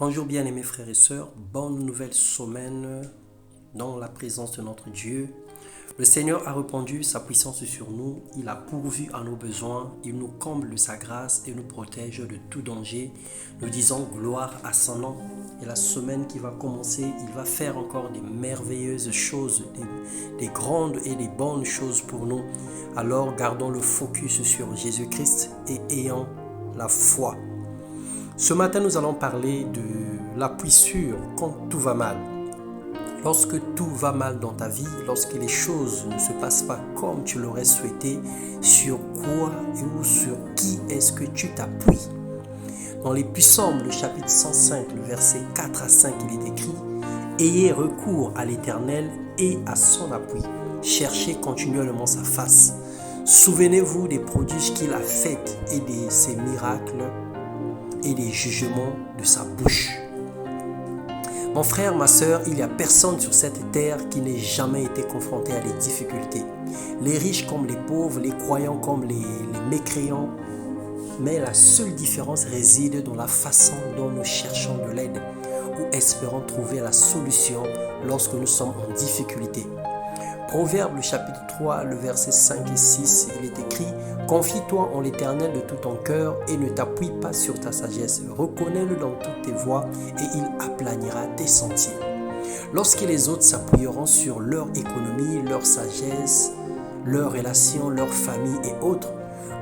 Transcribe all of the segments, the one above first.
Bonjour bien-aimés frères et sœurs, bonne nouvelle semaine dans la présence de notre Dieu. Le Seigneur a répandu sa puissance sur nous, il a pourvu à nos besoins, il nous comble de sa grâce et nous protège de tout danger. Nous disons gloire à son nom. Et la semaine qui va commencer, il va faire encore des merveilleuses choses, des grandes et des bonnes choses pour nous. Alors gardons le focus sur Jésus-Christ et ayons la foi. Ce matin, nous allons parler de l'appui sûr quand tout va mal. Lorsque tout va mal dans ta vie, lorsque les choses ne se passent pas comme tu l'aurais souhaité, sur quoi ou sur qui est-ce que tu t'appuies? Dans les Psaumes, le chapitre 105, le verset 4 à 5, il est écrit « Ayez recours à l'Éternel et à son appui. Cherchez continuellement sa face. Souvenez-vous des prodiges qu'il a faits et de ses miracles et des jugements de sa bouche. » Mon frère, ma sœur, il n'y a personne sur cette terre qui n'ait jamais été confronté à des difficultés. Les riches comme les pauvres, les croyants comme les mécréants. Mais la seule différence réside dans la façon dont nous cherchons de l'aide ou espérons trouver la solution lorsque nous sommes en difficulté. Proverbe, le chapitre 3, le verset 5 et 6, il est écrit « Confie-toi en l'Éternel de tout ton cœur et ne t'appuie pas sur ta sagesse. Reconnais-le dans toutes tes voies et il aplanira tes sentiers. » Lorsque les autres s'appuieront sur leur économie, leur sagesse, leurs relations, leur famille et autres,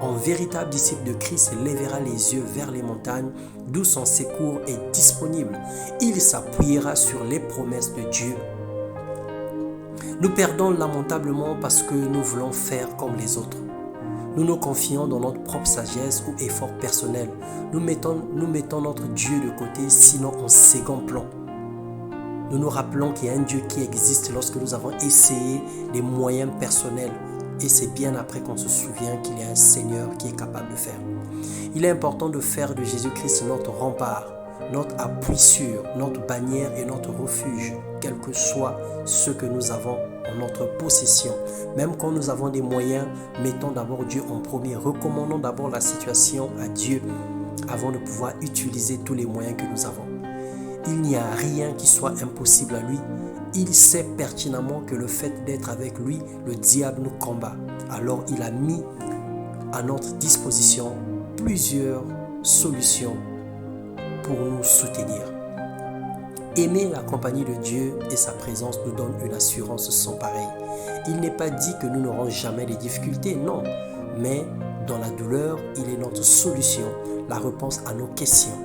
un véritable disciple de Christ lèvera les yeux vers les montagnes d'où son secours est disponible. Il s'appuiera sur les promesses de Dieu. Nous perdons lamentablement parce que nous voulons faire comme les autres. Nous nous confions dans notre propre sagesse ou effort personnel. Nous mettons notre Dieu de côté, sinon en second plan. Nous nous rappelons qu'il y a un Dieu qui existe lorsque nous avons essayé des moyens personnels. Et c'est bien après qu'on se souvient qu'il y a un Seigneur qui est capable de faire. Il est important de faire de Jésus-Christ notre rempart, notre appui sûr, notre bannière et notre refuge, quel que soit ce que nous avons en notre possession. Même quand nous avons des moyens, mettons d'abord Dieu en premier. Recommandons d'abord la situation à Dieu avant de pouvoir utiliser tous les moyens que nous avons. Il n'y a rien qui soit impossible à lui. Il sait pertinemment que le fait d'être avec lui, le diable nous combat. Alors il a mis à notre disposition plusieurs solutions pour nous soutenir. Aimer la compagnie de Dieu et sa présence nous donne une assurance sans pareil. Il n'est pas dit que nous n'aurons jamais des difficultés, non. Mais dans la douleur, il est notre solution, la réponse à nos questions.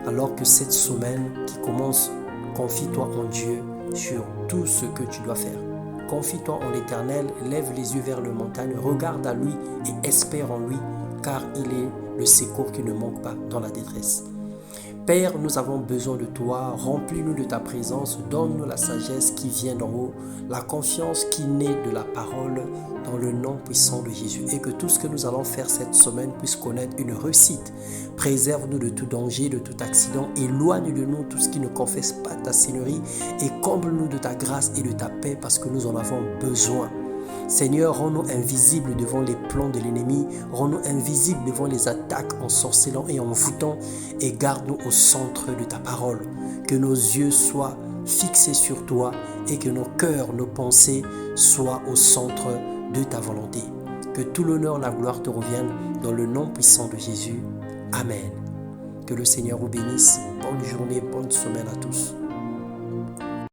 Alors que cette semaine qui commence, confie-toi en Dieu sur tout ce que tu dois faire. Confie-toi en l'Éternel, lève les yeux vers les montagnes, regarde à lui et espère en lui, car il est le secours qui ne manque pas dans la détresse. Père, nous avons besoin de toi, remplis-nous de ta présence, donne-nous la sagesse qui vient d'en haut, la confiance qui naît de la parole dans le nom puissant de Jésus et que tout ce que nous allons faire cette semaine puisse connaître une réussite. Préserve-nous de tout danger, de tout accident, éloigne de nous tout ce qui ne confesse pas ta Seigneurie et comble-nous de ta grâce et de ta paix parce que nous en avons besoin. Seigneur, rends-nous invisibles devant les plans de l'ennemi, rends-nous invisibles devant les attaques en sorcellant et en voûtant et garde-nous au centre de ta parole. Que nos yeux soient fixés sur toi et que nos cœurs, nos pensées soient au centre de ta volonté. Que tout l'honneur, la gloire te reviennent dans le nom puissant de Jésus. Amen. Que le Seigneur vous bénisse. Bonne journée, bonne semaine à tous.